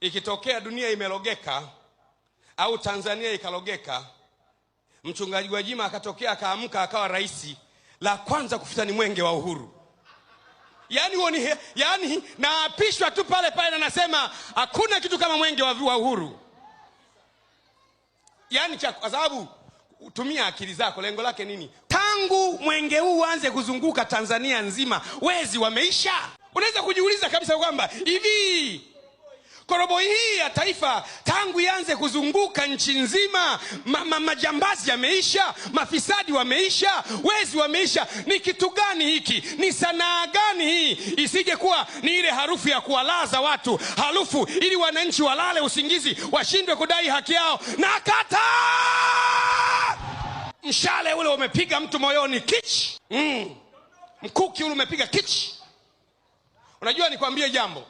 Ikitokea dunia imelogeka au Tanzania ikalogeka, mchungaji Gwajima akatokea akaamka akawa rais, la kwanza kufuta ni mwenge wa uhuru. Yani naapishwa tu pale pale na nasema hakuna kitu kama mwenge wa uhuru. Kwa sababu tumia akili zako, lengo lake nini? Tangu mwenge huu uanze kuzunguka Tanzania nzima, wezi wameisha. Unaweza kujiuliza kabisa kwamba hivi koroboi hii ya taifa tangu ianze kuzunguka nchi nzima, majambazi yameisha, mafisadi wameisha, wezi wameisha. Ni kitu gani hiki? Ni sanaa gani hii? Isije kuwa ni ile harufu ya kuwalaza watu, harufu ili wananchi walale usingizi, washindwe kudai haki yao. Na kata mshale ule umepiga mtu moyoni, kich. Mkuki ule umepiga kich. Unajua nikwambie jambo,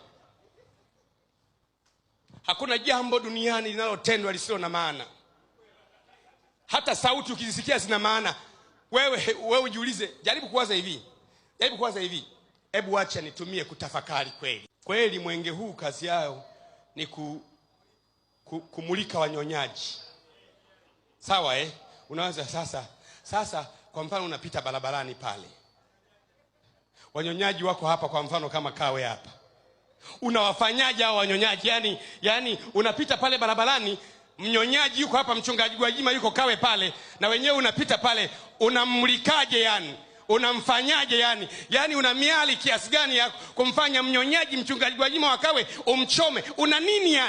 hakuna jambo duniani linalotendwa lisilo na maana. Hata sauti ukizisikia zina maana. Wewe ujiulize, jaribu kuwaza hivi. Hebu acha nitumie kutafakari kweli mwenge huu kazi yao ni kumulika wanyonyaji. Sawa Unaanza sasa kwa mfano unapita barabarani pale, wanyonyaji wako hapa, kwa mfano kama Kawe hapa. Unawafanyaje hao wanyonyaji? Yani unapita pale barabarani, mnyonyaji yuko hapa, mchungaji Gwajima yuko Kawe pale, na wenyewe unapita pale, unamulikaje? Unamfanyaje? Yani una miali kiasi gani ya kumfanya mnyonyaji mchungaji Gwajima wa Kawe umchome? Una nini?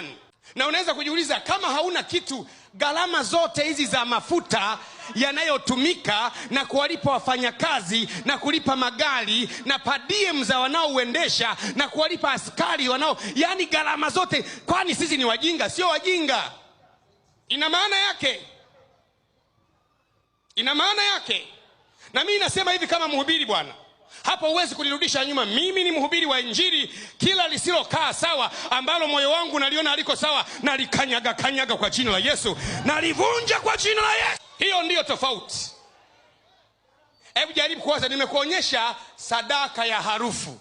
Na unaweza kujiuliza, kama hauna kitu, gharama zote hizi za mafuta yanayotumika na kuwalipa wafanyakazi na kulipa magari na padiem za wanaouendesha na kuwalipa askari gharama zote, kwani sisi ni wajinga? Sio wajinga. Ina maana yake. Na mimi nasema hivi kama mhubiri bwana, hapo huwezi kunirudisha nyuma. Mimi ni mhubiri wa Injili. Kila lisilokaa sawa, ambalo moyo wangu naliona aliko sawa, nalikanyaga kwa jina la Yesu, nalivunja kwa jina la Yesu. Hiyo ndiyo tofauti. Hebu jaribu kuwaza, nimekuonyesha sadaka ya harufu.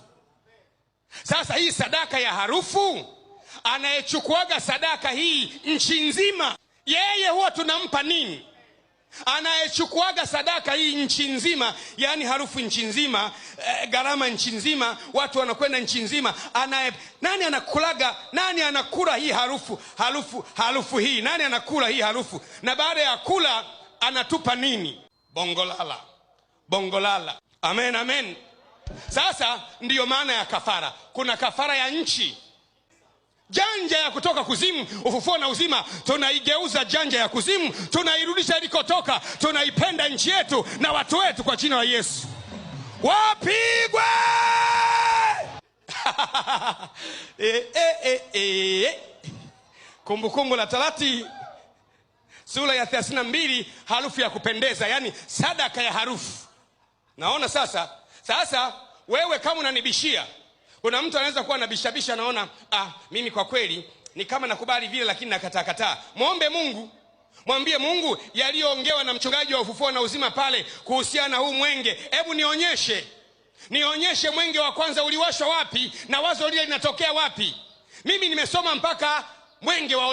Sasa hii sadaka ya harufu, anayechukuaga sadaka hii nchi nzima, yeye huwa tunampa nini? Anayechukuaga sadaka hii nchi nzima, yani harufu nchi nzima, gharama nchi nzima, watu wanakwenda nchi nzima. Nani anakulaga? Nani anakula hii harufu hii? Nani anakula hii harufu? Na baada ya kula anatupa nini? Bongolala. Amen. Sasa ndiyo maana ya kafara. Kuna kafara ya nchi. Janja ya kutoka kuzimu, ufufuo na uzima, tunaigeuza janja ya kuzimu, tunairudisha ilikotoka, tunaipenda nchi yetu na watu wetu kwa jina la Yesu. Wapigwe! Kumbukumbu la Torati sura ya 32, harufu ya kupendeza, yani sadaka ya harufu. Naona sasa wewe kama unanibishia, kuna mtu anaweza kuwa anabishabisha, naona mimi kwa kweli ni kama nakubali vile, lakini nakataa. Muombe Mungu. Mwambie Mungu, yaliyoongewa na mchungaji wa ufufuo na uzima pale kuhusiana na huu mwenge, hebu nionyeshe mwenge wa kwanza uliwashwa wapi na wazo lile linatokea wapi? Mimi nimesoma mpaka mwenge wa